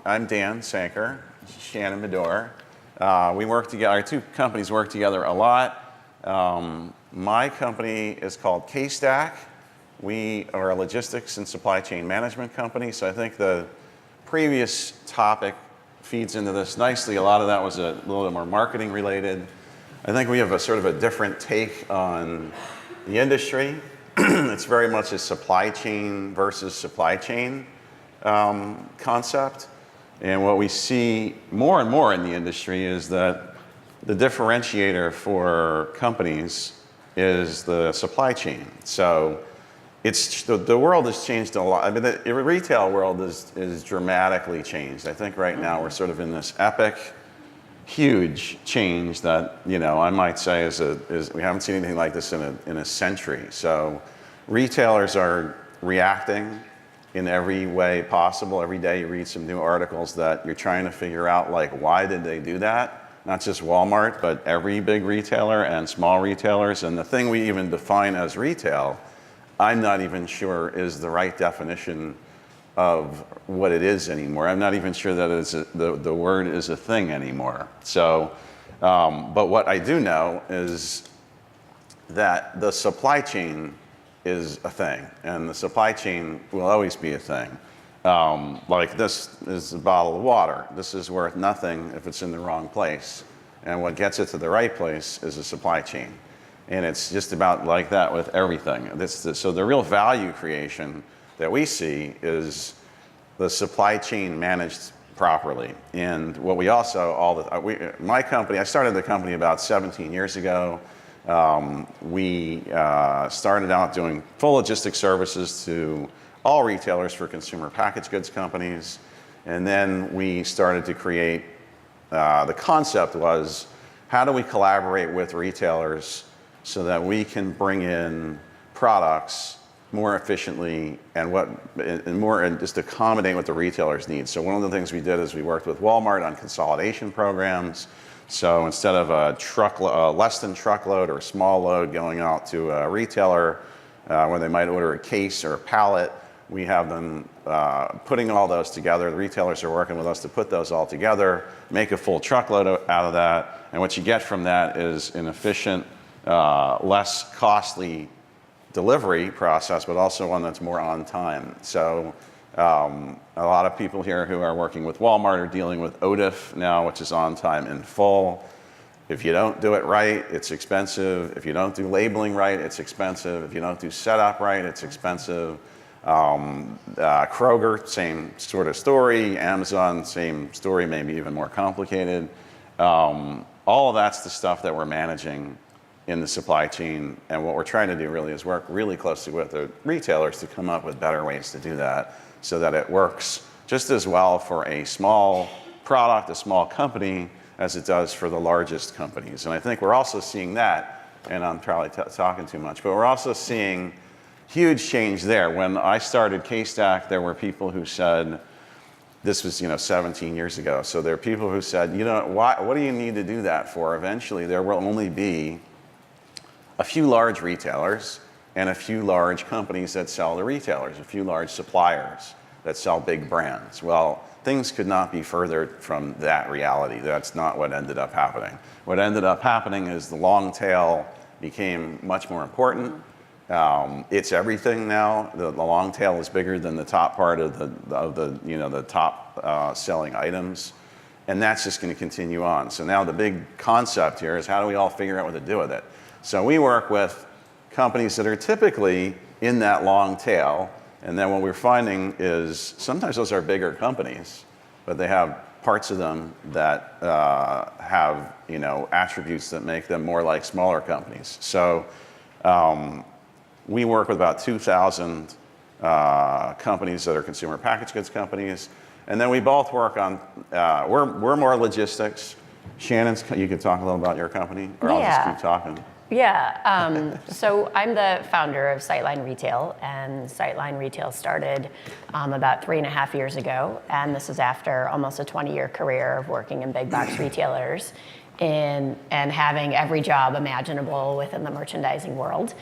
I'm Dan Sanker, Shannon, Bedore. We work together, our two companies work together a lot. My company is called CaseStack. We are a logistics and supply chain management company, so I think the previous topic feeds into this nicely. A lot of that was a little bit more marketing related. I think we have a sort of a different take on the industry. It's very much a supply chain versus supply chain concept. And what we see more and more in the industry is that the differentiator for companies is the supply chain. So it's the world has changed a lot. I mean, the retail world is dramatically changed. I think right now we're sort of in this epic, huge change that, you know, I might say is we haven't seen anything like this in a century. So retailers are reacting in every way possible. Every day you read some new articles that you're trying to figure out, like, why did they do that? Not just Walmart, but every big retailer and small retailers. And the thing we even define as retail, I'm not even sure is the right definition of what it is anymore. I'm not even sure that the word is a thing anymore. So, but what I do know is that the supply chain is a thing, and the supply chain will always be a thing. Like, this is a bottle of water. This is worth nothing if it's in the wrong place. And what gets it to the right place is a supply chain. And it's just about like that with everything. So the real value creation that we see is the supply chain managed properly. And what we also, my company, I started the company about 17 years ago. We started out doing full logistics services to all retailers for consumer packaged goods companies. And then we started to create, the concept was, how do we collaborate with retailers so that we can bring in products more efficiently and just accommodate what the retailers need. So one of the things we did is we worked with Walmart on consolidation programs. So instead of a less than truckload or a small load going out to a retailer where they might order a case or a pallet, we have them putting all those together. The retailers are working with us to put those all together, make a full truckload out of that. And what you get from that is an efficient, less costly delivery process, but also one that's more on time. So a lot of people here who are working with Walmart are dealing with OTIF now, which is on time in full. If you don't do it right, it's expensive. If you don't do labeling right, it's expensive. If you don't do setup right, it's expensive. Kroger, same sort of story. Amazon, same story, maybe even more complicated. All of that's the stuff that we're managing in the supply chain, and what we're trying to do really is work really closely with the retailers to come up with better ways to do that so that it works just as well for a small product, a small company, as it does for the largest companies. And I think we're also seeing that, and I'm probably talking too much, but we're also seeing huge change there. When I started CaseStack, there were people who said, this was 17 years ago, so there are people who said, what do you need to do that for? Eventually there will only be a few large retailers and a few large companies that sell to retailers, a few large suppliers that sell big brands. Well, things could not be further from that reality. That's not what ended up happening. What ended up happening is the long tail became much more important. It's everything now. The long tail is bigger than the top part of the top selling items, and that's just going to continue on. So now the big concept here is, how do we all figure out what to do with it? So we work with companies that are typically in that long tail, and then what we're finding is sometimes those are bigger companies, but they have parts of them that have attributes that make them more like smaller companies. So we work with about 2,000 companies that are consumer packaged goods companies, and then we both work on we're more logistics. Shannon's, you could talk a little about your company, or I'll just keep talking. Yeah, so I'm the founder of Sightline Retail, and Sightline Retail started about 3.5 years ago, and this is after almost a 20-year career of working in big box retailers. and having every job imaginable within the merchandising world.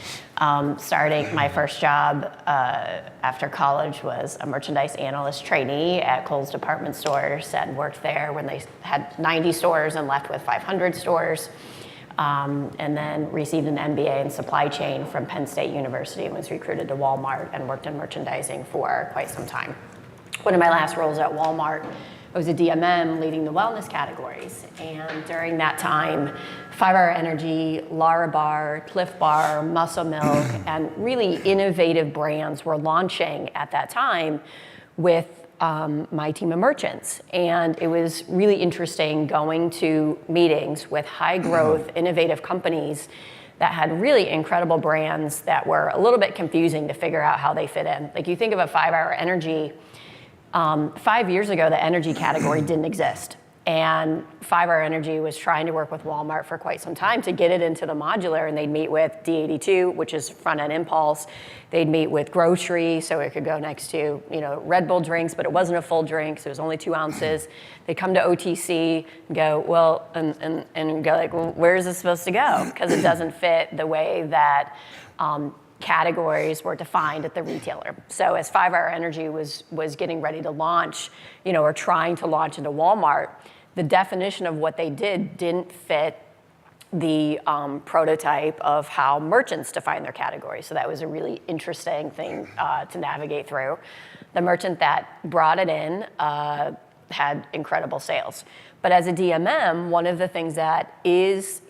Starting my first job after college was a merchandise analyst trainee at Kohl's department stores, and worked there when they had 90 stores and left with 500 stores. And then received an MBA in supply chain from Penn State University and was recruited to Walmart and worked in merchandising for quite some time. One of my last roles at Walmart, I was a DMM leading the wellness categories. And during that time, 5-Hour Energy, Larabar, Cliff Bar, Muscle Milk, and really innovative brands were launching at that time with my team of merchants. And it was really interesting going to meetings with high growth, innovative companies that had really incredible brands that were a little bit confusing to figure out how they fit in. Like, you think of a 5-Hour Energy, 5 years ago, the energy category didn't exist. And 5-Hour Energy was trying to work with Walmart for quite some time to get it into the modular, and they'd meet with D82, which is front-end impulse. They'd meet with grocery, so it could go next to, Red Bull drinks, but it wasn't a full drink, so it was only 2 ounces. They'd come to OTC and go, well, and go like, well, where is this supposed to go? Because it doesn't fit the way that categories were defined at the retailer. So as 5-Hour Energy was getting ready to launch, or trying to launch into Walmart, the definition of what they didn't fit the prototype of how merchants define their category. So that was a really interesting thing to navigate through. The merchant that brought it in had incredible sales. But as a DMM, one of the things that is,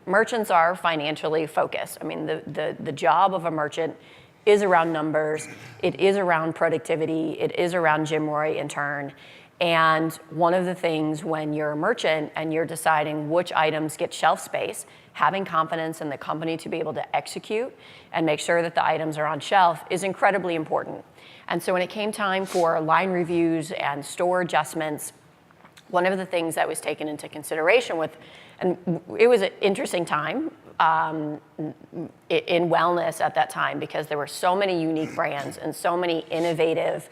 merchants are financially focused. I mean, the job of a merchant is around numbers, it is around productivity, it is around Jim Roy in turn. And one of the things when you're a merchant and you're deciding which items get shelf space, having confidence in the company to be able to execute and make sure that the items are on shelf is incredibly important. And so when it came time for line reviews and store adjustments, one of the things that was taken into consideration and it was an interesting time in wellness at that time, because there were so many unique brands and so many innovative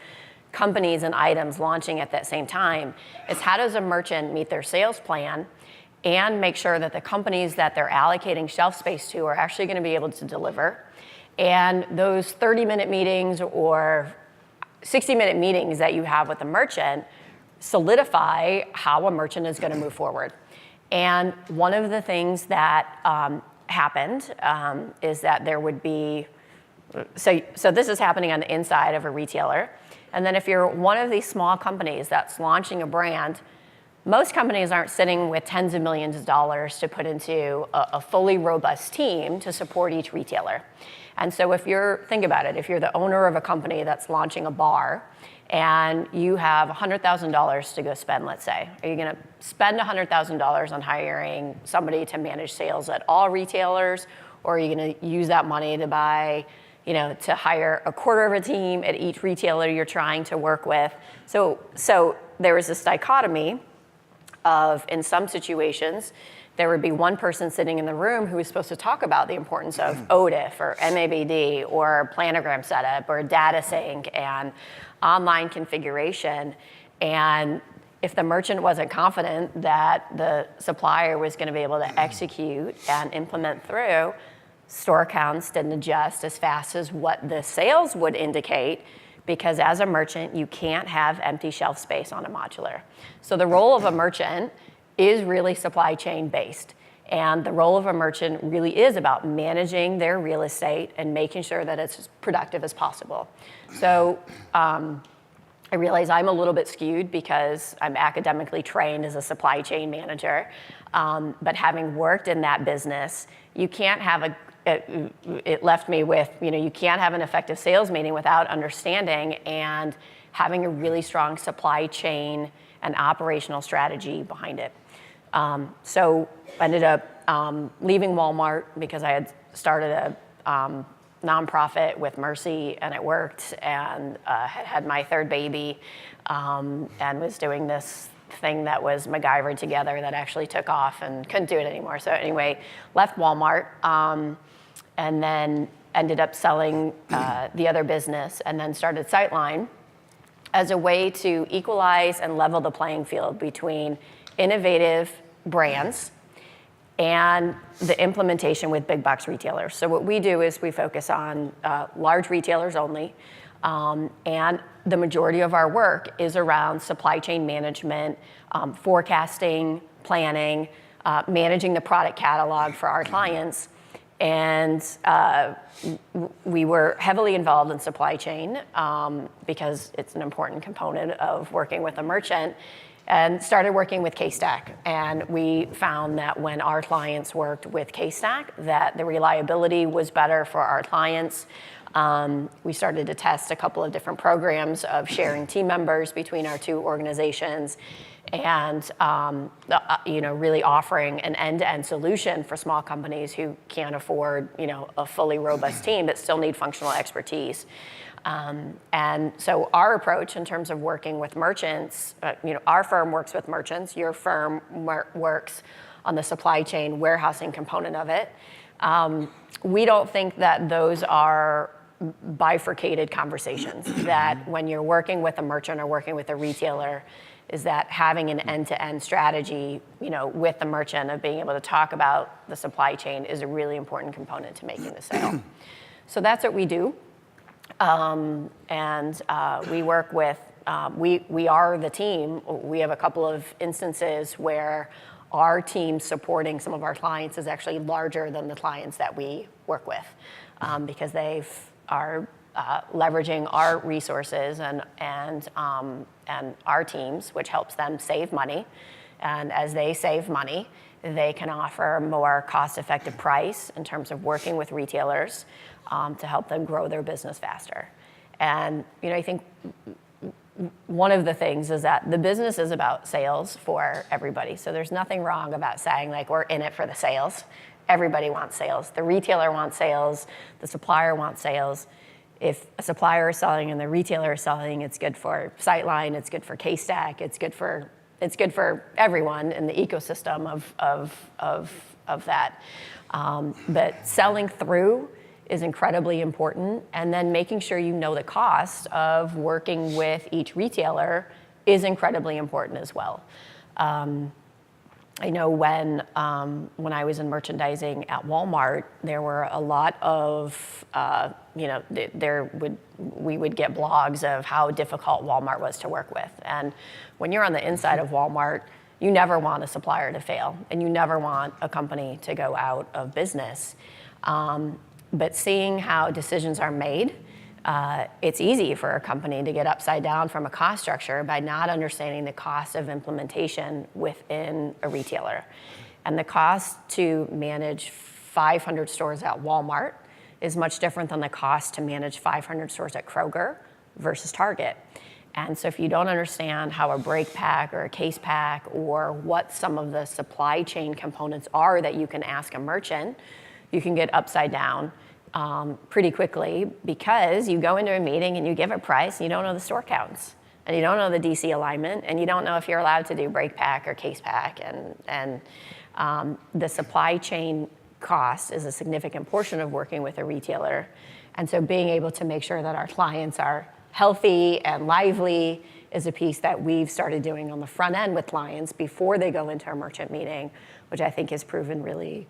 companies and items launching at that same time, is how does a merchant meet their sales plan and make sure that the companies that they're allocating shelf space to are actually going to be able to deliver. And those 30-minute meetings or 60-minute meetings that you have with the merchant solidify how a merchant is going to move forward. And one of the things that happened is that there would be, so this is happening on the inside of a retailer. And then if you're one of these small companies that's launching a brand, most companies aren't sitting with tens of millions of dollars to put into a fully robust team to support each retailer. And so think about it, if you're the owner of a company that's launching a bar and you have $100,000 to go spend, let's say, are you gonna spend $100,000 on hiring somebody to manage sales at all retailers, or are you gonna use that money to buy, to hire a quarter of a team at each retailer you're trying to work with? So there was this dichotomy of, in some situations, there would be one person sitting in the room who was supposed to talk about the importance of OTIF or MABD or planogram setup or data sync and online configuration. And if the merchant wasn't confident that the supplier was going to be able to execute and implement through, store counts didn't adjust as fast as what the sales would indicate, because as a merchant, you can't have empty shelf space on a modular. So the role of a merchant is really supply chain based. And the role of a merchant really is about managing their real estate and making sure that it's as productive as possible. So I realize I'm a little bit skewed because I'm academically trained as a supply chain manager. But having worked in that business, you can't have it left me with, you can't have an effective sales meeting without understanding and having a really strong supply chain and operational strategy behind it. So I ended up leaving Walmart because I had started a nonprofit with Mercy, and it worked, and had my third baby, and was doing this thing that was MacGyvered together that actually took off and couldn't do it anymore. So anyway, left Walmart, and then ended up selling the other business, and then started Sightline as a way to equalize and level the playing field between innovative brands and the implementation with big box retailers. So what we do is we focus on large retailers only, and the majority of our work is around supply chain management, forecasting, planning, managing the product catalog for our clients. And we were heavily involved in supply chain because it's an important component of working with a merchant, and started working with CaseStack. And we found that when our clients worked with CaseStack, that the reliability was better for our clients. We started to test a couple of different programs of sharing team members between our two organizations, and really offering an end-to-end solution for small companies who can't afford a fully robust team but still need functional expertise. And so our approach in terms of working with merchants, our firm works with merchants, your firm works on the supply chain warehousing component of it. We don't think that those are bifurcated conversations, that when you're working with a merchant or working with a retailer, is that having an end-to-end strategy, with the merchant of being able to talk about the supply chain is a really important component to making the sale. So that's what we do. We work with, we are the team. We have a couple of instances where our team supporting some of our clients is actually larger than the clients that we work with, because they are leveraging our resources and our teams, which helps them save money. And as they save money, they can offer more cost-effective price in terms of working with retailers to help them grow their business faster. And I think one of the things is that the business is about sales for everybody. So there's nothing wrong about saying we're in it for the sales. Everybody wants sales. The retailer wants sales. The supplier wants sales. If a supplier is selling and the retailer is selling, it's good for Sightline, it's good for CaseStack, it's good for everyone in the ecosystem of that. But selling through is incredibly important, and then making sure you know the cost of working with each retailer is incredibly important as well. I know when I was in merchandising at Walmart, there were a lot of, we would get blogs of how difficult Walmart was to work with. And when you're on the inside of Walmart, you never want a supplier to fail, and you never want a company to go out of business. But seeing how decisions are made, it's easy for a company to get upside down from a cost structure by not understanding the cost of implementation within a retailer. And the cost to manage 500 stores at Walmart is much different than the cost to manage 500 stores at Kroger versus Target. And so if you don't understand how a break pack or a case pack or what some of the supply chain components are that you can ask a merchant, you can get upside down pretty quickly, because you go into a meeting and you give a price and you don't know the store counts, and you don't know the DC alignment, and you don't know if you're allowed to do break pack or case pack, and the supply chain cost is a significant portion of working with a retailer. And so being able to make sure that our clients are healthy and lively is a piece that we've started doing on the front end with clients before they go into a merchant meeting, which I think has proven really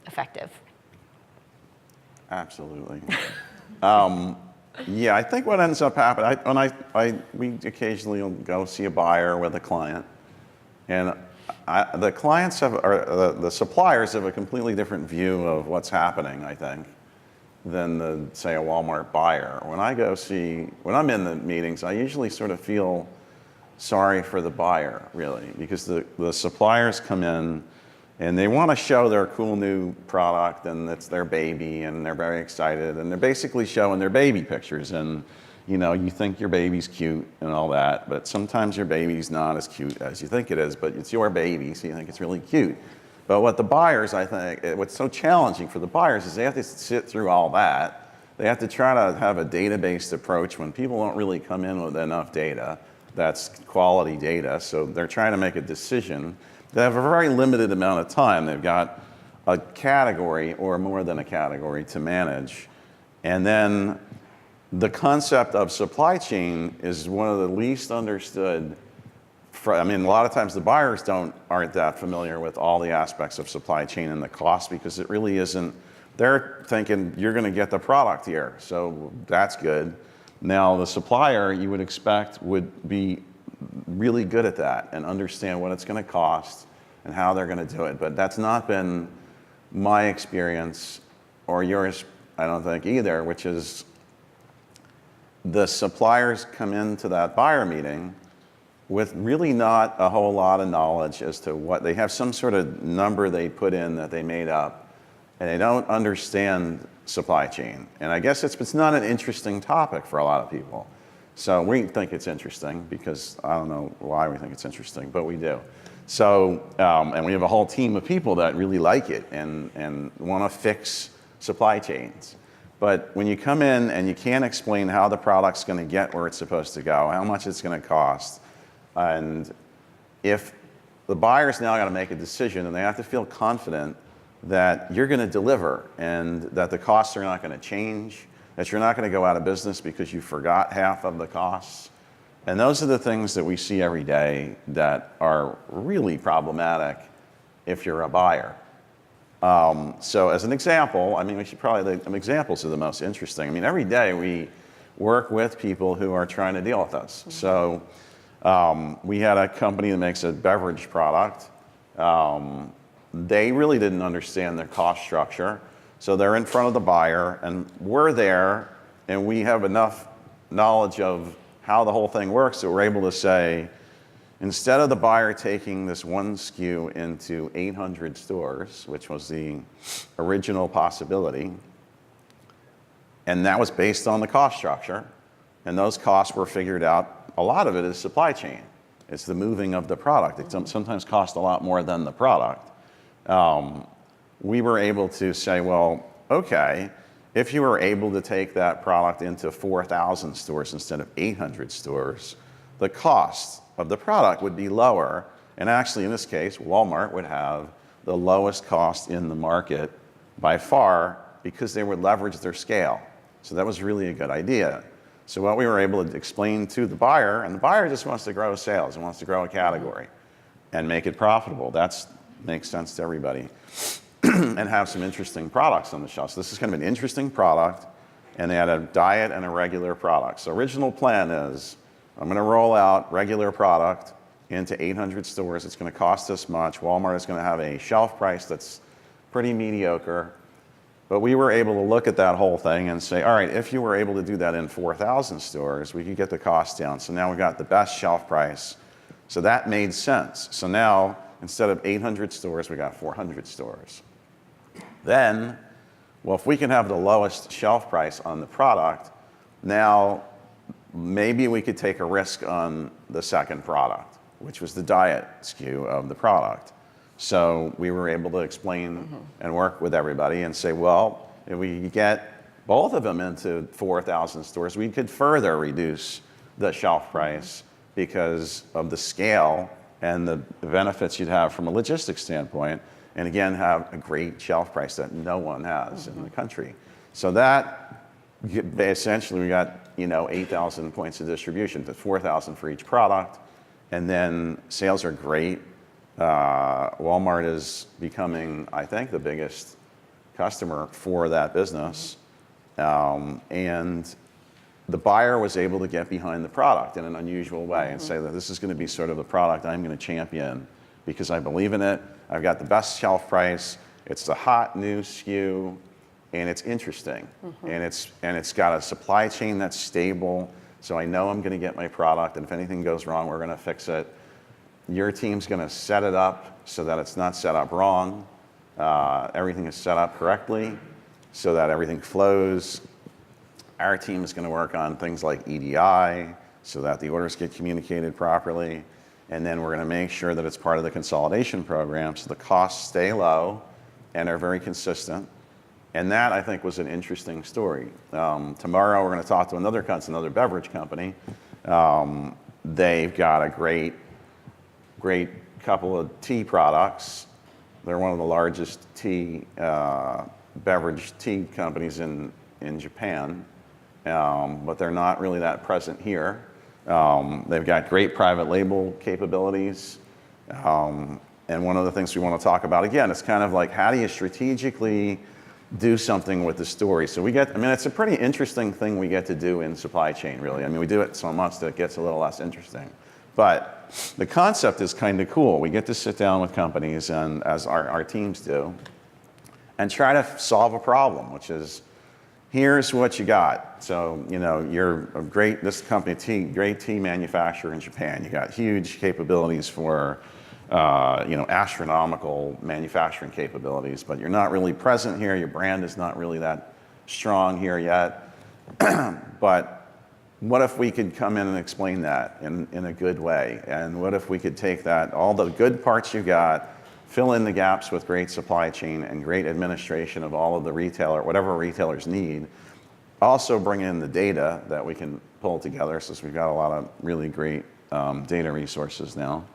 effective. Absolutely. Yeah, I think what ends up happening, we occasionally will go see a buyer with a client, and the clients the suppliers have a completely different view of what's happening, I think, than say a Walmart buyer. When I'm in the meetings, I usually sort of feel sorry for the buyer, really, because the suppliers come in and they want to show their cool new product, and it's their baby, and they're very excited, and they're basically showing their baby pictures, and you think your baby's cute and all that, but sometimes your baby's not as cute as you think it is, but it's your baby, so you think it's really cute. But what the buyers, I think, what's so challenging for the buyers is they have to sit through all that. They have to try to have a data-based approach when people don't really come in with enough data that's quality data, so they're trying to make a decision. They have a very limited amount of time. They've got a category or more than a category to manage. And then the concept of supply chain is one of the least understood I mean, a lot of times the buyers aren't that familiar with all the aspects of supply chain and the cost, because it really isn't. They're thinking you're going to get the product here, so that's good. Now the supplier, you would expect, would be really good at that and understand what it's going to cost and how they're going to do it. But that's not been my experience, or yours, I don't think either, which is the suppliers come into that buyer meeting with really not a whole lot of knowledge as to what they have. Some sort of number they put in that they made up, and they don't understand supply chain. And I guess it's not an interesting topic for a lot of people. So we think it's interesting because I don't know why we think it's interesting, but we do. So, and we have a whole team of people that really like it and want to fix supply chains. But when you come in and you can't explain how the product's going to get where it's supposed to go, how much it's going to cost, and if the buyer's now got to make a decision and they have to feel confident that you're going to deliver and that the costs are not going to change, that you're not going to go out of business because you forgot half of the costs. And those are the things that we see every day that are really problematic if you're a buyer. So as an example, I mean, we should probably, the examples are the most interesting. I mean, every day we work with people who are trying to deal with us. So we had a company that makes a beverage product. They really didn't understand their cost structure. So they're in front of the buyer, and we're there, and we have enough knowledge of how the whole thing works that we're able to say, instead of the buyer taking this one SKU into 800 stores, which was the original possibility, and that was based on the cost structure, and those costs were figured out, a lot of it is supply chain. It's the moving of the product. It sometimes costs a lot more than the product. We were able to say, well, okay, if you were able to take that product into 4,000 stores instead of 800 stores, the cost of the product would be lower. And actually, in this case, Walmart would have the lowest cost in the market by far because they would leverage their scale. So that was really a good idea. So what we were able to explain to the buyer, and the buyer just wants to grow sales and wants to grow a category and make it profitable. That makes sense to everybody. And have some interesting products on the shelf. So this is kind of an interesting product, and they had a diet and a regular product. So original plan is, I'm going to roll out regular product into 800 stores. It's going to cost this much. Walmart is going to have a shelf price that's pretty mediocre. But we were able to look at that whole thing and say, all right, if you were able to do that in 4,000 stores, we could get the cost down. So now we got the best shelf price. So that made sense. So now, instead of 800 stores, we got 400 stores. Then, well, if we can have the lowest shelf price on the product, now maybe we could take a risk on the second product, which was the diet SKU of the product. So we were able to explain and work with everybody and say, well, if we get both of them into 4,000 stores, we could further reduce the shelf price because of the scale and the benefits you'd have from a logistics standpoint. And again, have a great shelf price that no one has in the country. So that, essentially, we got 8,000 points of distribution, to 4,000 for each product, and then sales are great. Walmart is becoming, I think, the biggest customer for that business, and the buyer was able to get behind the product in an unusual way and say that this is going to be sort of the product I'm going to champion because I believe in it. I've got the best shelf price. It's the hot new SKU, and it's interesting, and it's got a supply chain that's stable. So I know I'm going to get my product, and if anything goes wrong, we're going to fix it. Your team's going to set it up so that it's not set up wrong. Everything is set up correctly, so that everything flows. Our team is going to work on things like EDI, so that the orders get communicated properly. And then we're going to make sure that it's part of the consolidation program so the costs stay low and are very consistent. And that, I think, was an interesting story. Tomorrow we're going to talk to another beverage company. They've got a great couple of tea products. They're one of the largest beverage tea companies in Japan, but they're not really that present here. They've got great private label capabilities. And one of the things we want to talk about, again, it's kind of like how do you strategically do something with the story? So it's a pretty interesting thing we get to do in supply chain, really. I mean, we do it so much that it gets a little less interesting. But the concept is kind of cool. We get to sit down with companies, and as our teams do, and try to solve a problem, which is, here's what you got. So, you're this company, great tea manufacturer in Japan. You got huge capabilities for, astronomical manufacturing capabilities, but you're not really present here. Your brand is not really that strong here yet. But what if we could come in and explain that in a good way? And what if we could take that, all the good parts you got, fill in the gaps with great supply chain and great administration of all of the whatever retailers need. Also bring in the data that we can pull together, since we've got a lot of really great data resources now,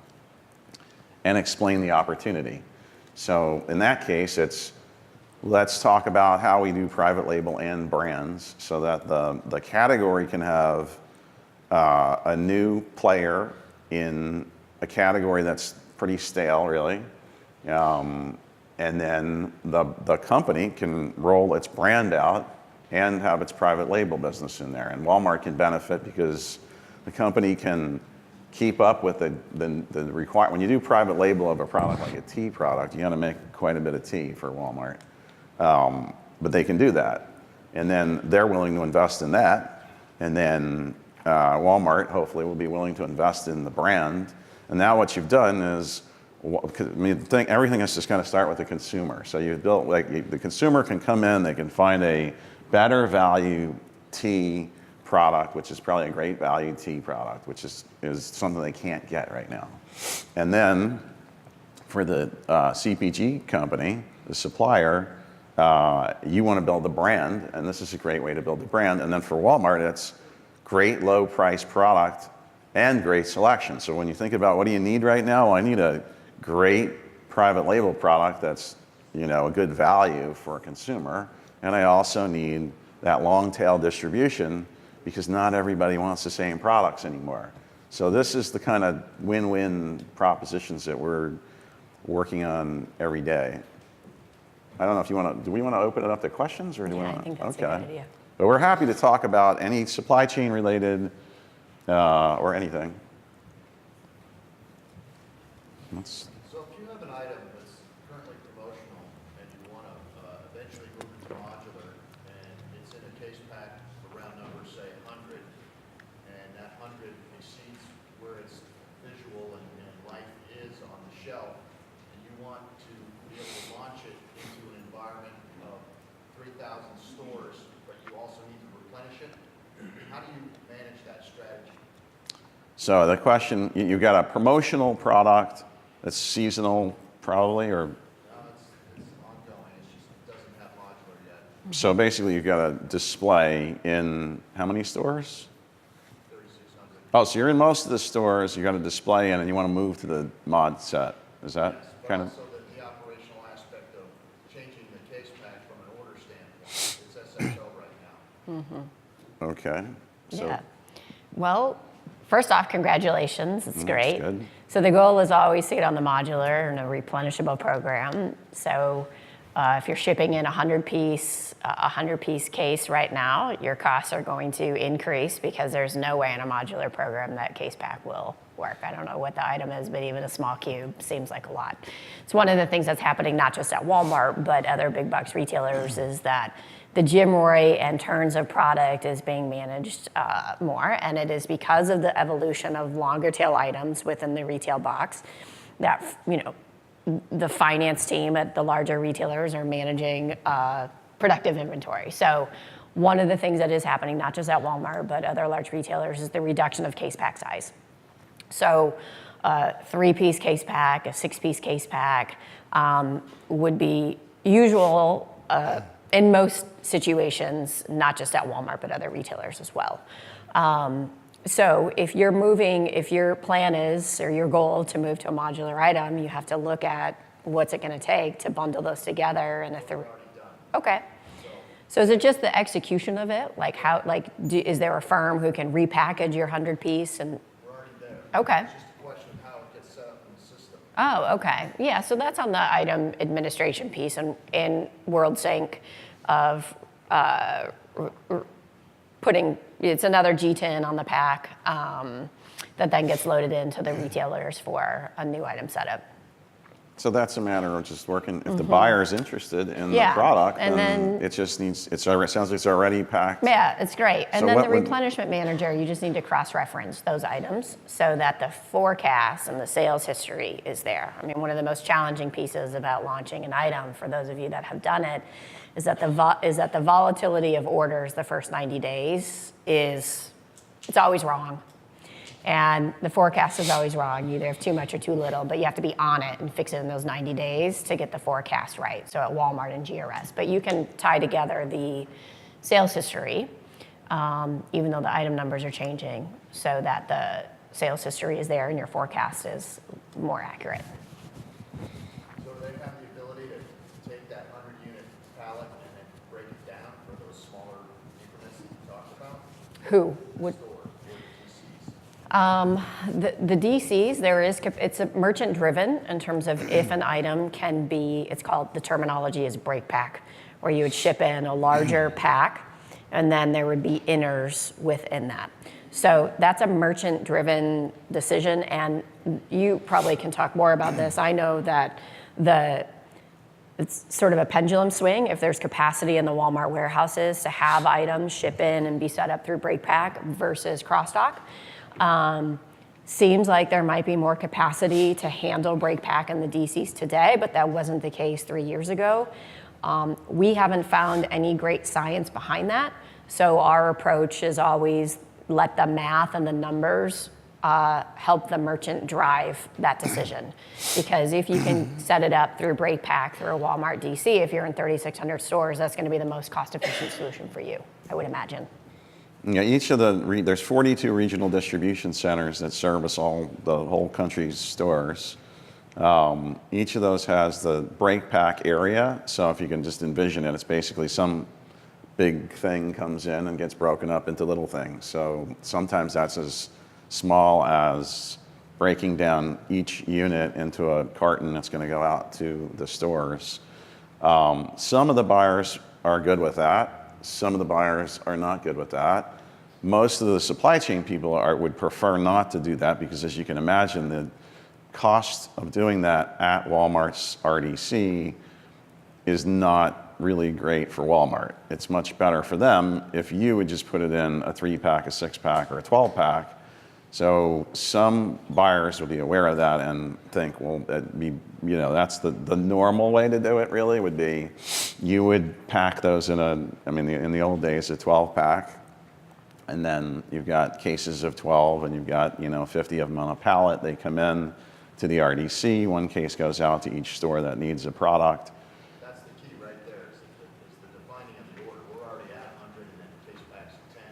and explain the opportunity. So in that case, let's talk about how we do private label and brands so that the category can have a new player in a category that's pretty stale, really. And then the company can roll its brand out and have its private label business in there. And Walmart can benefit because the company can keep up with the requirement. When you do private label of a product like a tea product, you got to make quite a bit of tea for Walmart. But they can do that. And then they're willing to invest in that. And then Walmart hopefully will be willing to invest in the brand. And now what you've done is, everything has to kind of start with the consumer. So you've built, the consumer can come in, they can find a better value tea product, which is probably a great value tea product, which is something they can't get right now. And then for the CPG company, the supplier, you want to build the brand, and this is a great way to build the brand. And then for Walmart, it's great low price product and great selection. So when you think about what do you need right now, well, I need a great private label product that's a good value for a consumer, and I also need that long tail distribution because not everybody wants the same products anymore. So this is the kind of win-win propositions that we're working on every day. I don't know if do we want to open it up to questions, or do we want to? I think that's a good idea. But we're happy to talk about any supply chain related or anything. So if you have an item that's currently promotional and you want to eventually move it to modular, and it's in a case pack for round numbers, say 100, and that 100 exceeds where its visual and life is on the shelf, and you want to be able to launch it into an environment of 3,000 stores, but you also need to replenish it, how do you manage that strategy? So the question, you've got a promotional product that's seasonal, probably, or? No, it's ongoing. It doesn't have modular yet. So basically, you've got a display in how many stores? 3,600. Oh, so you're in most of the stores. You got a display in, and you want to move to the mod set. Is that Yes, kind of? also the operational aspect of changing the case pack from an order standpoint. It's SSO right now. Okay. So Yeah. Well, first off, congratulations. It's great. good. So the goal is always to get on the modular and a replenishable program. So if you're shipping in a 100-piece case right now, your costs are going to increase because there's no way in a modular program that case pack will work. I don't know what the item is, but even a small cube seems like a lot. It's one of the things that's happening not just at Walmart, but other big box retailers, is that the GMROI and turns of product is being managed more, and it is because of the evolution of longer tail items within the retail box that the finance team at the larger retailers are managing productive inventory. So one of the things that is happening, not just at Walmart, but other large retailers, is the reduction of case pack size. So a 3-piece case pack, a 6-piece case pack would be usual in most situations, not just at Walmart, but other retailers as well. So if your plan is, or your goal to move to a modular item, you have to look at what's it going to take to bundle those together in a Already done. Okay. So is it just the execution of it? Like how, like, is there a firm who can repackage your 100-piece and? We're already there. Okay. It's just a question of how it gets set up in the system. Oh, okay. Yeah, so that's on the item administration piece in WorldSync of putting, it's another G10 on the pack that then gets loaded into the retailers for a new item setup. So that's a matter of just working, if the buyer is interested in Yeah, the product, and then it just needs, it sounds like it's already packed. Yeah, it's great. And So then what the would- replenishment manager, you just need to cross-reference those items so that the forecast and the sales history is there. I mean, one of the most challenging pieces about launching an item, for those of you that have done it, is that the volatility of orders the first 90 days it's always wrong. And the forecast is always wrong. You either have too much or too little, but you have to be on it and fix it in those 90 days to get the forecast right. So at Walmart and GRS. But you can tie together the sales history, even though the item numbers are changing, so that the sales history is there and your forecast is more accurate. So do they have the ability to take that 100-unit pallet and then break it down for those smaller increments that you talked about? Who would? Store or DCs? The DCs, it's a merchant driven in terms of if an item can be, it's called, the terminology is break pack, where you would ship in a larger pack and then there would be inners within that. So that's a merchant driven decision, and you probably can talk more about this. I know that it's sort of a pendulum swing if there's capacity in the Walmart warehouses to have items ship in and be set up through break pack versus cross-dock. Seems like there might be more capacity to handle break pack in the DCs today, but that wasn't the case 3 years ago. We haven't found any great science behind that, so our approach is always let the math and the numbers help the merchant drive that decision. Because if you can set it up through break pack through a Walmart DC, if you're in 3,600 stores, that's going to be the most cost-efficient solution for you, I would imagine. Yeah, there's 42 regional distribution centers that service the whole country's stores. Each of those has the break pack area. So if you can just envision it, it's basically some big thing comes in and gets broken up into little things. So sometimes that's as small as breaking down each unit into a carton that's going to go out to the stores. Some of the buyers are good with that. Some of the buyers are not good with that. Most of the supply chain people would prefer not to do that because, as you can imagine, the cost of doing that at Walmart's RDC is not really great for Walmart. It's much better for them if you would just put it in a 3-pack, a 6-pack, or a 12-pack. So some buyers will be aware of that and think, well, that's the normal way to do it. Really, would be you would pack those in in the old days, a 12-pack, and then you've got cases of 12, and you've got 50 of them on a pallet. They come in to the RDC. One case goes out to each store that needs a product. That's the key right there, is the defining of the order. We're already at 100 and then case packs of 10.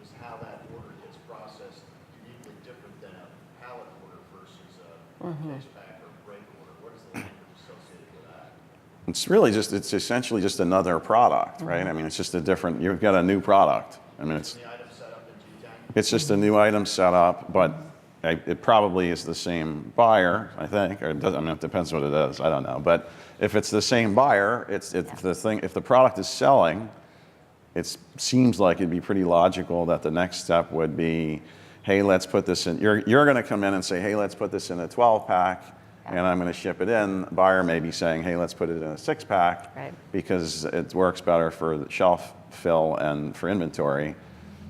Just how that order gets processed, uniquely different than a pallet order versus a case pack or break order. What is the language associated with that? It's essentially just another product, right? I mean, it's just you've got a new product. I mean, The item set up in G10? it's just a new item set up, but it probably is the same buyer, I think, or it depends what it is, I don't know. But if it's the same buyer, if the product is selling, it seems like it'd be pretty logical that the next step would be, hey, let's put this in. You're going to come in and say, hey, let's put this in a 12-pack, and I'm going to ship it in. The buyer may be saying, hey, let's put it in a 6-pack, Right. because it works better for the shelf fill and for inventory.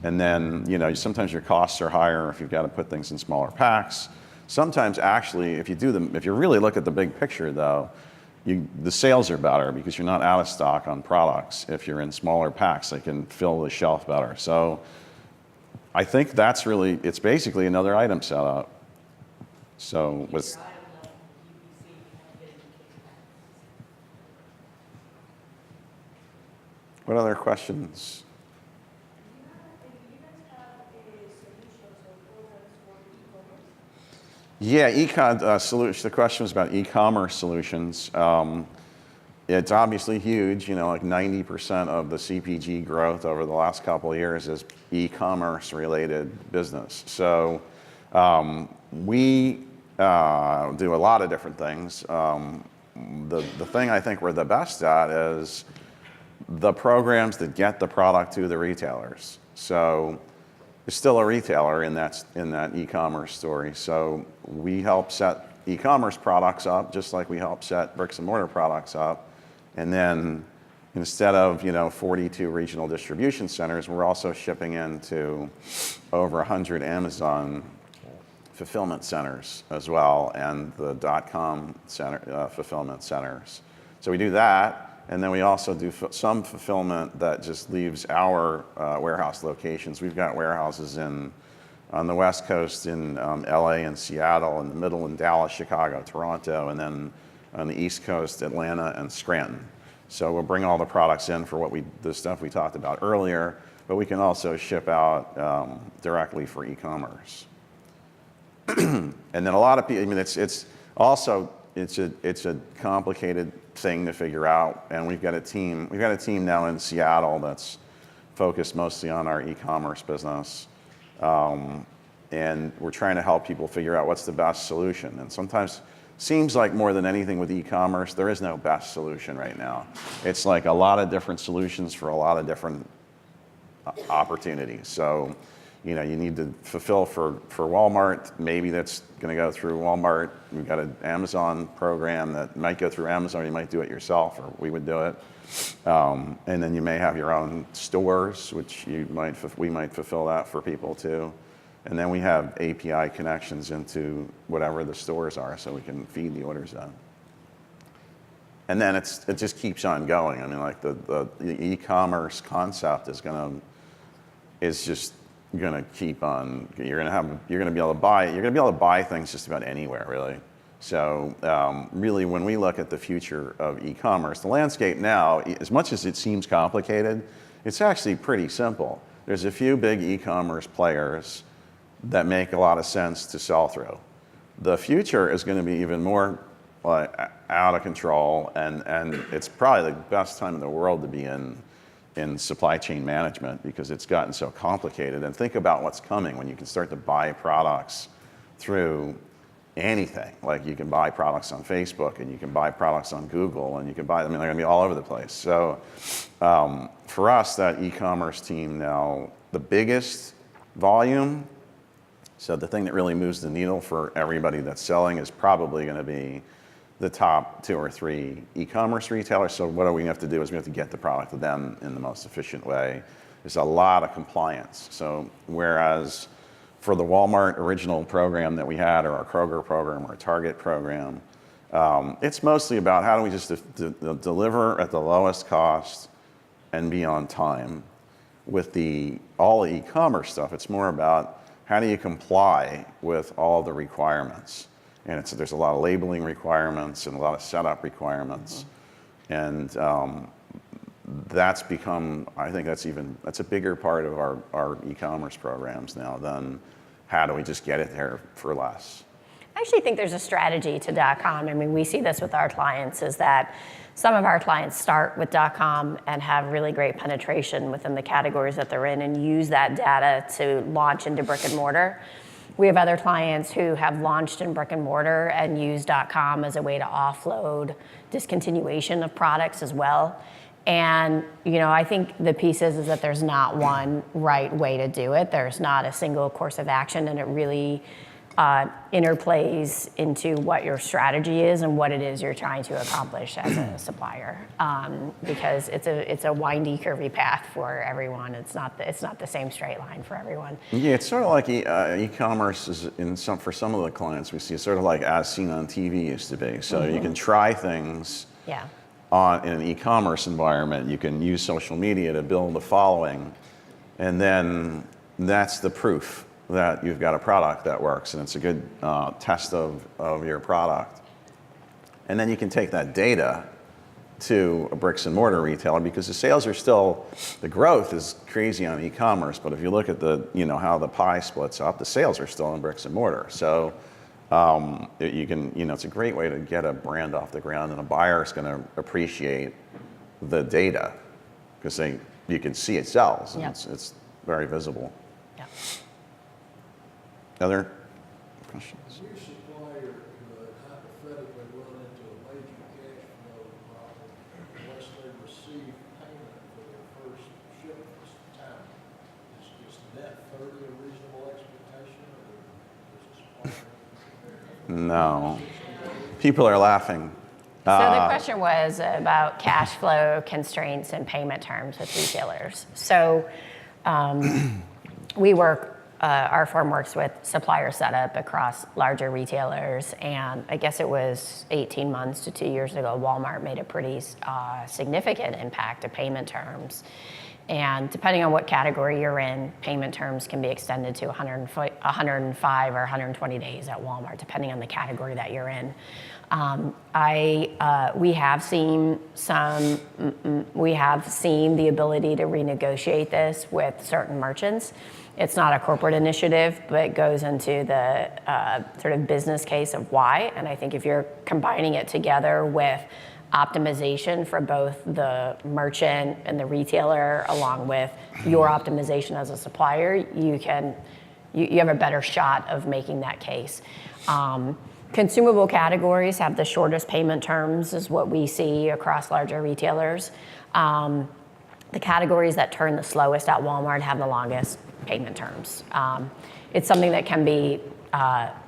And then, sometimes your costs are higher if you've got to put things in smaller packs. Sometimes, actually, if you really look at the big picture, though, the sales are better because you're not out of stock on products. If you're in smaller packs, they can fill the shelf better. So I think it's basically another item setup. So what other questions? Yeah, solution. The question was about e-commerce solutions. it's obviously huge, like 90% of the CPG growth over the last couple of years is e-commerce related business. So we do a lot of different things. The thing I think we're the best at is the programs that get the product to the retailers. So there's still a retailer in that e-commerce story. So we help set e-commerce products up just like we help set bricks and mortar products up. And then instead of 42 regional distribution centers, we're also shipping into over 100 Amazon fulfillment centers as well, and the .com center, fulfillment centers. So we do that, and then we also do some fulfillment that just leaves our warehouse locations. We've got warehouses on the West Coast in LA and Seattle, in the middle in Dallas, Chicago, Toronto, and then on the East Coast, Atlanta and Scranton. So we'll bring all the products in for the stuff we talked about earlier, but we can also ship out directly for e-commerce. And then a lot of people, it's a complicated thing to figure out, and we've got a team now in Seattle that's focused mostly on our e-commerce business. And we're trying to help people figure out what's the best solution. And sometimes seems like more than anything with e-commerce, there is no best solution right now. It's like a lot of different solutions for a lot of different opportunities. So, you need to fulfill for Walmart. Maybe that's going to go through Walmart. We've got an Amazon program that might go through Amazon. You might do it yourself, or we would do it. And then you may have your own stores, which we might fulfill that for people too. And then we have API connections into whatever the stores are, so we can feed the orders in. And then it just keeps on going. I mean, like the e-commerce concept is just gonna keep on. You're gonna be able to buy things just about anywhere, really. So really, when we look at the future of e-commerce, the landscape now, as much as it seems complicated, it's actually pretty simple. There's a few big e-commerce players that make a lot of sense to sell through. The future is going to be even more out of control, and it's probably the best time in the world to be in supply chain management, because it's gotten so complicated. And think about what's coming when you can start to buy products through anything. Like you can buy products on Facebook, and you can buy products on Google, and you can buy them. They're going to be all over the place. So for us, that e-commerce team now, the biggest volume, so the thing that really moves the needle for everybody that's selling is probably going to be the top 2 or 3 e-commerce retailers. So what we have to do is we have to get the product to them in the most efficient way. There's a lot of compliance. So whereas for the Walmart original program that we had, or our Kroger program, or our Target program, it's mostly about how do we just deliver at the lowest cost and be on time. With all the e-commerce stuff, it's more about how do you comply with all the requirements. And there's a lot of labeling requirements and a lot of setup requirements. And that's become, I think that's a bigger part of our e-commerce programs now than how do we just get it there for less. I actually think there's a strategy to .com. I mean, we see this with our clients, is that some of our clients start with .com and have really great penetration within the categories that they're in, and use that data to launch into brick and mortar. We have other clients who have launched in brick and mortar and use .com as a way to offload discontinuation of products as well. And I think the piece is that there's not one right way to do it. There's not a single course of action, and it really interplays into what your strategy is and what it is you're trying to accomplish as a supplier, because it's a windy, curvy path for everyone. It's not the same straight line for everyone. Yeah, it's sort of like e-commerce is for some of the clients we see. It's sort of like as seen on TV used to be. So you can try things. Yeah. In an e-commerce environment, you can use social media to build a following, and then that's the proof that you've got a product that works, and it's a good test of your product. And then you can take that data to a bricks and mortar retailer, because the growth is crazy on e-commerce, but if you look at how the pie splits up, the sales are still in bricks and mortar. So You can, it's a great way to get a brand off the ground, and a buyer is going to appreciate the data because you can see it sells, and Yep. it's very visible. Yeah. Other questions? Your supplier could hypothetically run into a major cash flow problem unless they receive payment for their first shipment's time. Is net 30 a reasonable expectation, or does a supplier? No. People are laughing. So the question was about cash flow constraints and payment terms with retailers. So our firm works with supplier setup across larger retailers, and I guess it was 18 months to 2 years ago, Walmart made a pretty significant impact to payment terms. And depending on what category you're in, payment terms can be extended to 105 or 120 days at Walmart, depending on the category that you're in. We have seen the ability to renegotiate this with certain merchants. It's not a corporate initiative, but it goes into the sort of business case of why. And I think if you're combining it together with optimization for both the merchant and the retailer, along with your optimization as a supplier, you have a better shot of making that case. Consumable categories have the shortest payment terms, is what we see across larger retailers. The categories that turn the slowest at Walmart have the longest payment terms. It's something that can be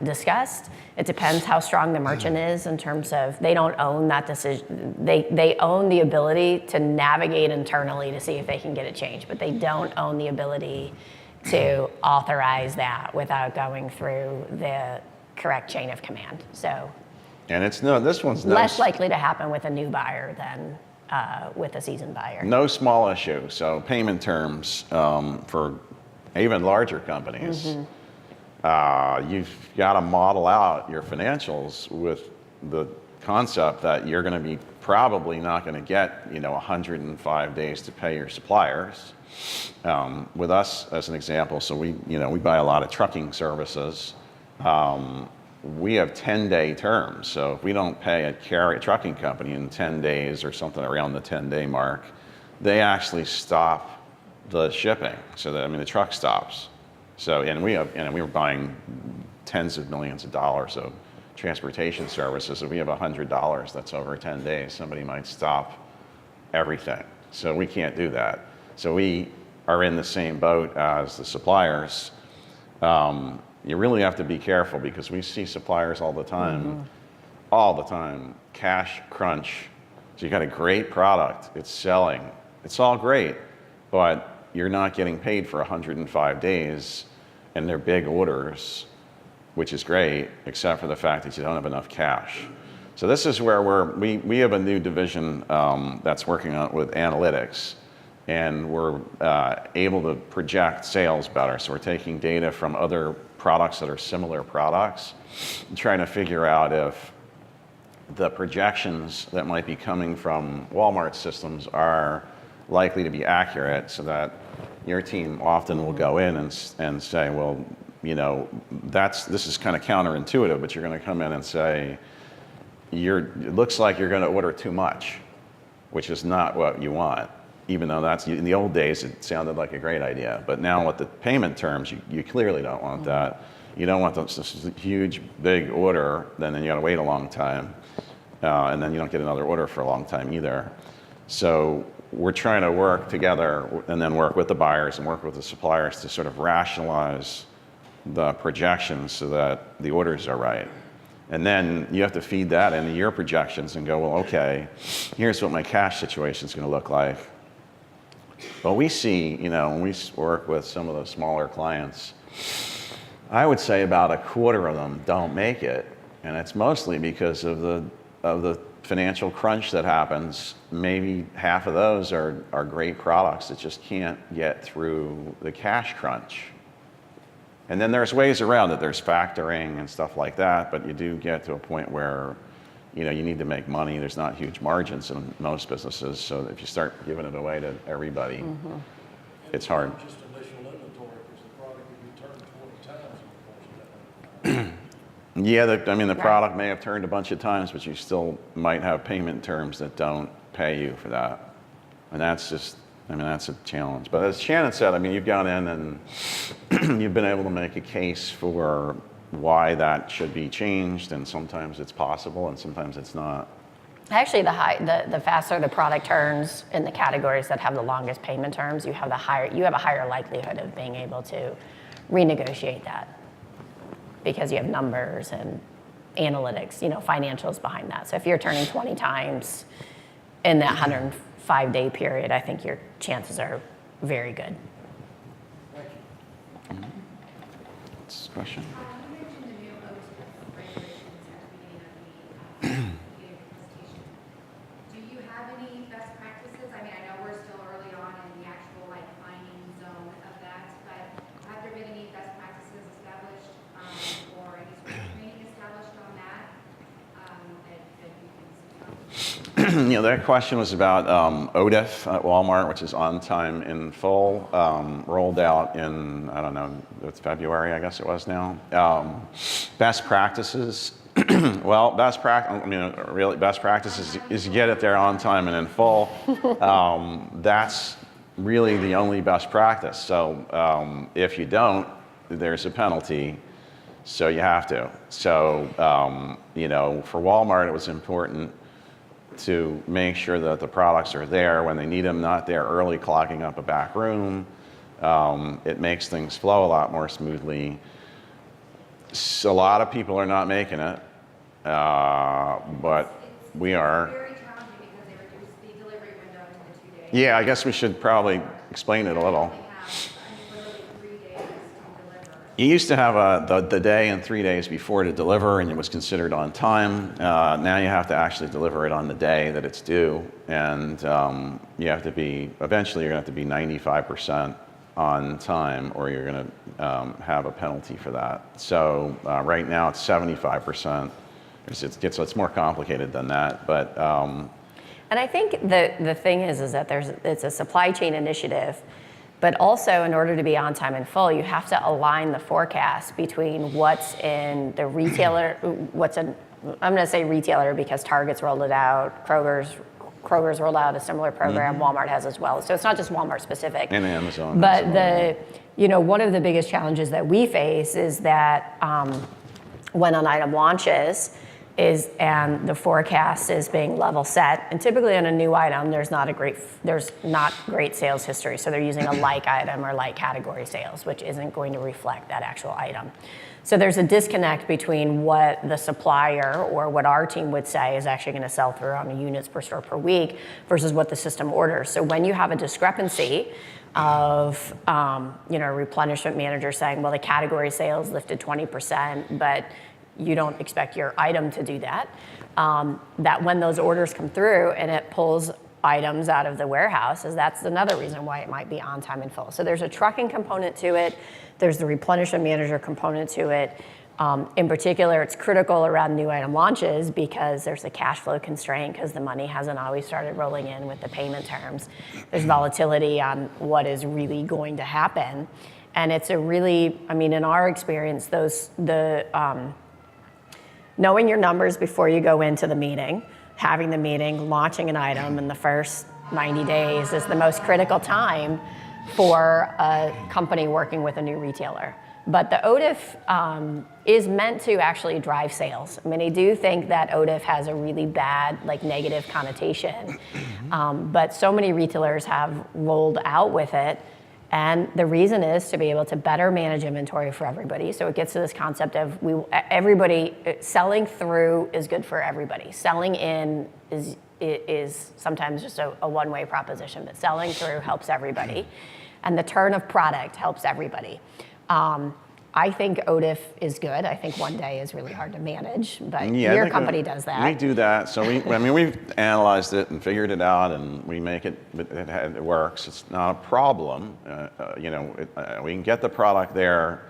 discussed. It depends how strong the merchant is in terms of they don't own that decision. They own the ability to navigate internally to see if they can get it changed, but they don't own the ability to authorize that without going through the correct chain of command. So, And this one's less likely to happen with a new buyer than with a seasoned buyer. no small issue. So payment terms for even larger companies. You've got to model out your financials with the concept that you're going to be probably not going to get 105 days to pay your suppliers. With us, as an example, so we buy a lot of trucking services. We have 10-day terms. So if we don't pay a trucking company in 10 days or something around the 10-day mark, they actually stop the shipping. So that the truck stops. So we were buying tens of millions of dollars of transportation services. If we have $100 that's over 10 days, somebody might stop everything. So we can't do that. So we are in the same boat as the suppliers. You really have to be careful because we see suppliers all the time, cash crunch. So you got a great product, it's selling, it's all great, but you're not getting paid for 105 days, and they're big orders, which is great, except for the fact that you don't have enough cash. So this is where we have a new division that's working on with analytics, and we're able to project sales better. So we're taking data from other products that are similar products, and trying to figure out if the projections that might be coming from Walmart systems are likely to be accurate, so that your team often will go in and say, well, this is kind of counterintuitive, but you're going to come in and say, it looks like you're going to order too much, which is not what you want. Even though in the old days, it sounded like a great idea. But now with the payment terms, you clearly don't want that. You don't want this huge, big order, then you got to wait a long time. And then you don't get another order for a long time either. So we're trying to work together and then work with the buyers and work with the suppliers to sort of rationalize the projections so that the orders are right. And then you have to feed that into your projections and go, well, okay, here's what my cash situation is going to look like. Well, we see, when we work with some of the smaller clients, I would say about a quarter of them don't make it. And it's mostly because of the financial crunch that happens. Maybe half of those are great products that just can't get through the cash crunch. And then there's ways around it. There's factoring and stuff like that, but you do get to a point where you need to make money. There's not huge margins in most businesses, so if you start giving it away to everybody, it's hard. Just initial inventory, because the product could be turned 20 times in the course of that. Yeah, the product may have turned a bunch of times, but you still might have payment terms that don't pay you for that. And that's just, that's a challenge. But as Shannon said, you've gone in and you've been able to make a case for why that should be changed, and sometimes it's possible and sometimes it's not. Actually, the faster the product turns in the categories that have the longest payment terms, you have a higher likelihood of being able to renegotiate that, because you have numbers and analytics, financials behind that. So if you're turning 20 times in that 105-day period, I think your chances are very good. Thank you. Next question. You mentioned the new OTIF regulations at the beginning of the presentation. Do you have any best practices? I know we're still early on in the actual planning zone of that, but have there been any best practices established or any sort of training established on that that you can speak on? That question was about OTIF at Walmart, which is on time in full, rolled out in, I don't know, it's February, I guess it was now. Best practices. Well, best practices is get it there on time and in full. That's really the only best practice. So if you don't, there's a penalty. So you have to. So, for Walmart, it was important to make sure that the products are there when they need them, not there early clogging up a back room. It makes things flow a lot more smoothly. So a lot of people are not making it, but we are. It's very challenging because they reduced the delivery window to the 2 days. Yeah, I guess we should probably explain it a little. They have literally 3 days to deliver. You used to have the day and 3 days before to deliver, and it was considered on time. Now you have to actually deliver it on the day that it's due, and you have to be, eventually you're going to have to be 95% on time, or you're going to have a penalty for that. So right now it's 75%. It's more complicated than that, but. And I think the thing is that it's a supply chain initiative. But also, in order to be on time and full, you have to align the forecast between what's in the retailer, I'm going to say retailer because Target's rolled it out, Kroger's rolled out a similar program, Walmart has as well. So it's not just Walmart specific. And Amazon. But one of the biggest challenges that we face is that when an item launches, and the forecast is being level set, and typically on a new item there's not great sales history, so they're using a like item or like category sales, which isn't going to reflect that actual item. So there's a disconnect between what the supplier or what our team would say is actually going to sell through on the units per store per week versus what the system orders. So when you have a discrepancy of a replenishment manager saying, well, the category sales lifted 20%, but you don't expect your item to do that, that when those orders come through and it pulls items out of the warehouses, that's another reason why it might be on time and full. So there's a trucking component to it. There's the replenishment manager component to it. In particular, it's critical around new item launches because there's a cash flow constraint because the money hasn't always started rolling in with the payment terms. There's volatility on what is really going to happen. And it's a really, in our experience, knowing your numbers before you go into the meeting, having the meeting, launching an item in the first 90 days is the most critical time for a company working with a new retailer. But the OTIF is meant to actually drive sales. I do think that OTIF has a really bad, negative connotation, but so many retailers have rolled out with it. And the reason is to be able to better manage inventory for everybody. So it gets to this concept of selling through is good for everybody. Selling in is sometimes just a one-way proposition, but selling through helps everybody. And the turn of product helps everybody. I think OTIF is good. I think one day is really hard to manage, but your company does that. We do that. So we've analyzed it and figured it out, and we make it. It works. It's not a problem. We can get the product there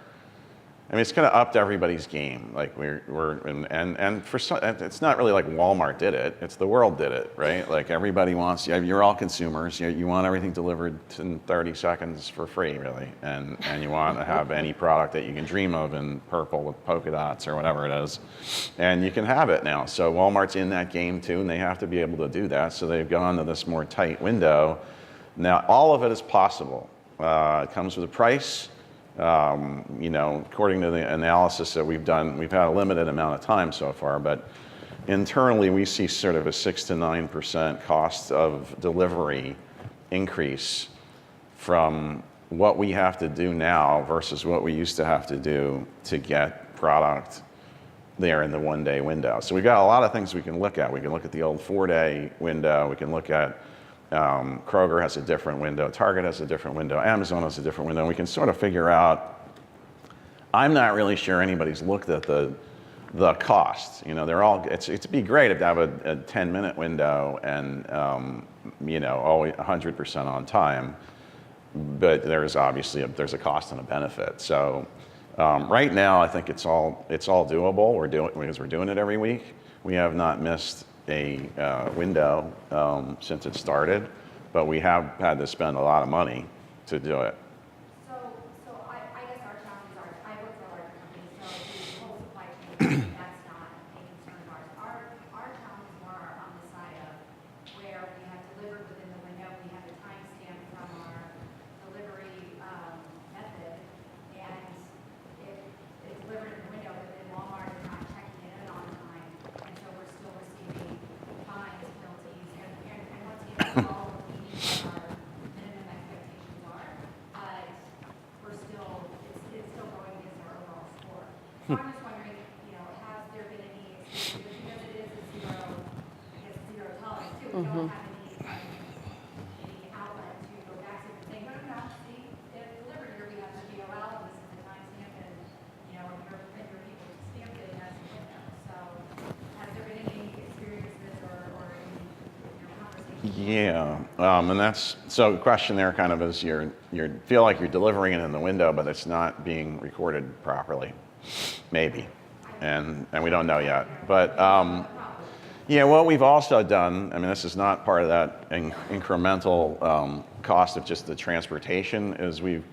I mean, it's kind of upped everybody's game. Like and for some, it's not really like Walmart did it. It's the world did it, right? Like everybody wants, you're all consumers. You want everything delivered in 30 seconds for free, really. And you want to have any product that you can dream of in purple with polka dots or whatever it is. And you can have it now. So Walmart's in that game too, and they have to be able to do that. So they've gone to this more tight window. Now, all of it is possible. It comes with a price. According to the analysis that we've done, we've had a limited amount of time so far, but internally we see sort of a 6 to 9% cost of delivery increase from what we have to do now versus what we used to have to do to get product there in the 1-day window. So we've got a lot of things we can look at. We can look at the old 4-day window. We can look at Kroger has a different window, Target has a different window, Amazon has a different window, and we can sort of figure out. I'm not really sure anybody's looked at the cost. They're all, it'd be great if they have a 10-minute window and always 100% on time, but there's obviously there's a cost and a benefit. So right now I think it's all doable. Because we're doing it every week. We have not missed a window since it started, but we have had to spend a lot of money to do it. So I guess our challenges are, I work for a larger company, so the whole supply chain, that's not a concern of ours. Our challenges more are on the side of where we have delivered within the window, we have the timestamp from our delivery method, and it's delivered in the window, but then Walmart is not checking it in on time, and so we're still receiving fines, penalties, and once again, all of the needs our minimum expectations are, but we're still, it's still going against our overall score. So I'm just wondering, has there been any experience, because it is a zero tolerance too, we don't have any outlet to go back to and say, no, see, it delivered here, we have the DOL, this is the timestamp, and, your people stamped it as a window. So has there been any experiences or any conversations? Yeah, and that's, so the question there kind of is you feel like you're delivering it in the window, but it's not being recorded properly, maybe, and we don't know yet. But what we've also done, I mean, this is not part of that incremental cost of just the transportation, is we've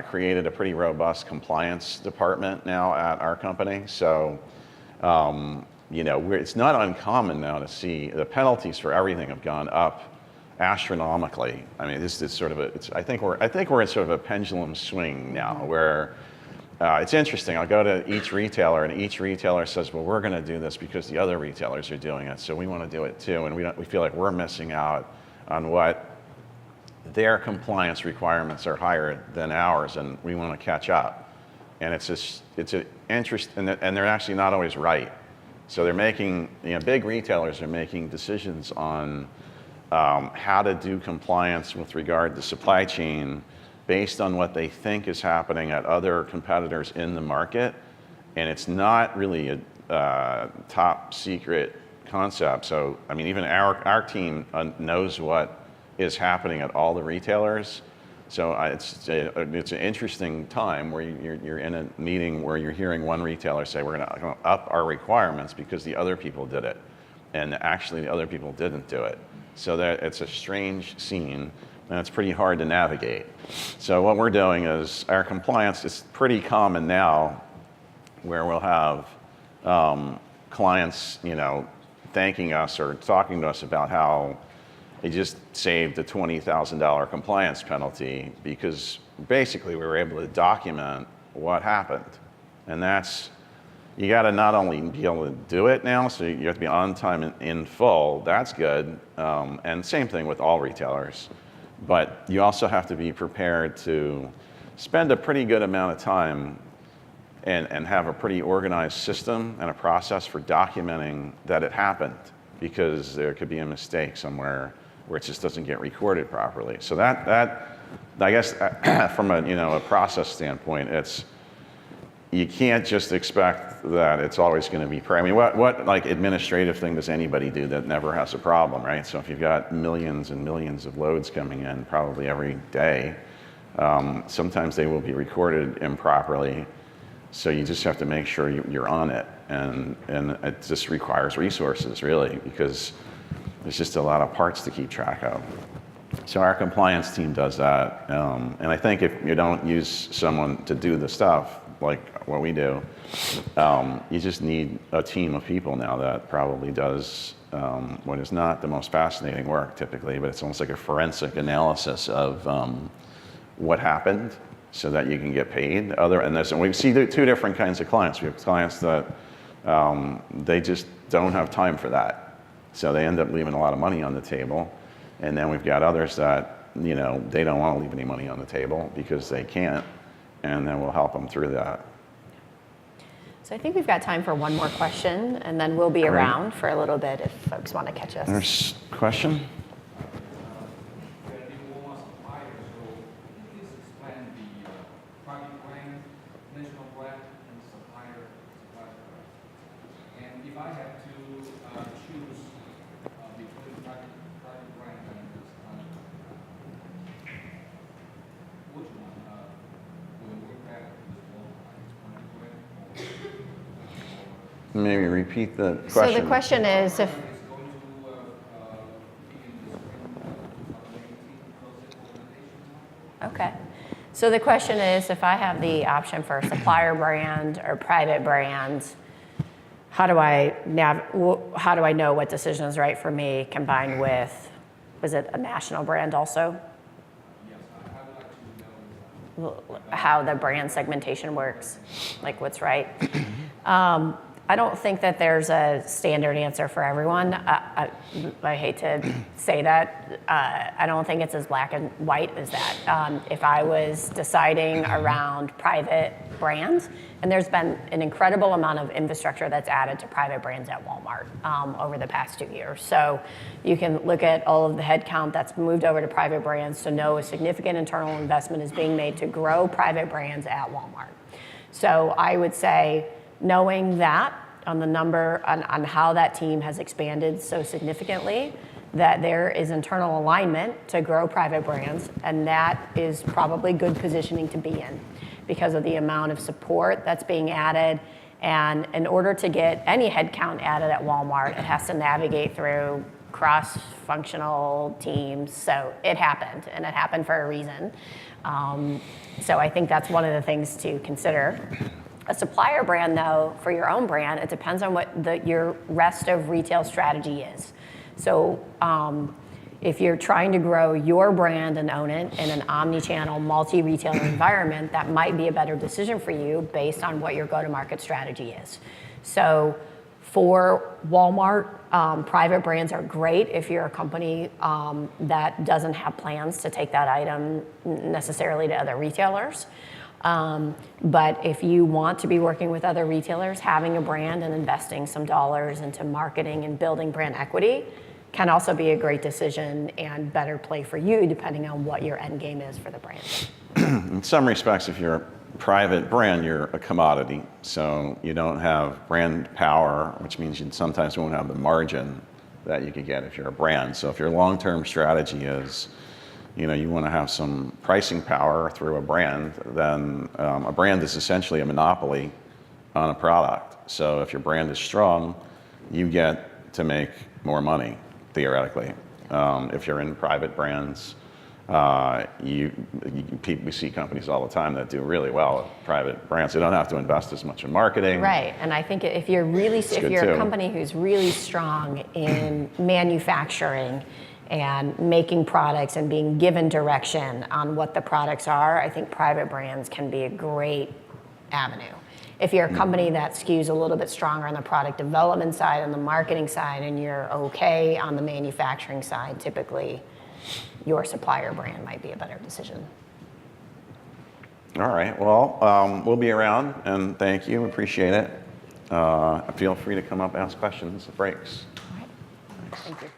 created a pretty robust compliance department now at our company. So it's not uncommon now to see the penalties for everything have gone up astronomically. I mean, this is sort of I think we're in sort of a pendulum swing now where it's interesting. I'll go to each retailer and each retailer says, well, we're going to do this because the other retailers are doing it, so we want to do it too. And we feel like we're missing out on what their compliance requirements are higher than ours, and we want to catch up. And it's an interest, and they're actually not always right. So they're making, big retailers are making decisions on how to do compliance with regard to supply chain based on what they think is happening at other competitors in the market. And it's not really a top secret concept. So, I mean, even our team knows what is happening at all the retailers. So it's an interesting time where you're in a meeting where you're hearing one retailer say, we're going to up our requirements because the other people did it. And actually the other people didn't do it. So it's a strange scene, and it's pretty hard to navigate. So what we're doing is our compliance is pretty common now, where we'll have clients, thanking us or talking to us about how they just saved a $20,000 compliance penalty because basically we were able to document what happened. And that's, you got to not only be able to do it now, so you have to be on time and in full, that's good. And same thing with all retailers. But you also have to be prepared to spend a pretty good amount of time and have a pretty organized system and a process for documenting that it happened, because there could be a mistake somewhere where it just doesn't get recorded properly. So that I guess from a process standpoint, you can't just expect that it's always going to be. I mean, what like administrative thing does anybody do that never has a problem, right? So if you've got millions and millions of loads coming in probably every day, sometimes they will be recorded improperly. So you just have to make sure you're on it, and it just requires resources, really, because there's just a lot of parts to keep track of. So our compliance team does that, and I think if you don't use someone to do the stuff like what we do, you just need a team of people now that probably does what is not the most fascinating work typically, but it's almost like a forensic analysis of what happened so that you can get paid. And we see two different kinds of clients. We have clients that they just don't have time for that, so they end up leaving a lot of money on the table. And then we've got others that, you know, they don't want to leave any money on the table because they can't, and then we'll help them through that. So I think we've got time for one more question, and then we'll be Great. around for a little bit if folks want to catch us. There's a question? If I have to choose between private brand and supplier, which one will work better with Walmart? Maybe repeat the So question. the question is if, Is going to begin the spring 2018 close okay. So the question is if I have the option for a supplier brand or private brand, how do I know what decision is right for me combined with, was it a national brand also? Yes, I would like to know How the brand segmentation works, like what's right. I don't think that there's a standard answer for everyone. I hate to say that. I don't think it's as black and white as that. If I was deciding around private brands, and there's been an incredible amount of infrastructure that's added to private brands at Walmart over the past 2 years. So you can look at all of the headcount that's moved over to private brands to know a significant internal investment is being made to grow private brands at Walmart. So I would say, knowing that on the number, on how that team has expanded so significantly, that there is internal alignment to grow private brands, and that is probably good positioning to be in because of the amount of support that's being added. And in order to get any headcount added at Walmart, it has to navigate through cross-functional teams. So it happened, and it happened for a reason. So I think that's one of the things to consider. A supplier brand, though, for your own brand, it depends on what your rest of retail strategy is. So if you're trying to grow your brand and own it in an omni-channel, multi-retailer environment, that might be a better decision for you based on what your go-to-market strategy is. So for Walmart, private brands are great if you're a company that doesn't have plans to take that item necessarily to other retailers. But if you want to be working with other retailers, having a brand and investing some dollars into marketing and building brand equity can also be a great decision and better play for you depending on what your end game is for the brand. In some respects, if you're a private brand, you're a commodity. So you don't have brand power, which means you sometimes won't have the margin that you could get if you're a brand. So if your long-term strategy is, you know, you want to have some pricing power through a brand, then a brand is essentially a monopoly on a product. So if your brand is strong, you get to make more money, theoretically. If you're in private brands, we see companies all the time that do really well with private brands. They don't have to invest as much in marketing. Right, and I think if you're a company who's really strong in manufacturing and making products and being given direction on what the products are, I think private brands can be a great avenue. If you're a company that skews a little bit stronger on the product development side and the marketing side, and you're okay on the manufacturing side, typically your supplier brand might be a better decision. All right, well, we'll be around, and thank you, appreciate it. Feel free to come up, ask questions, it breaks. All right, thank you.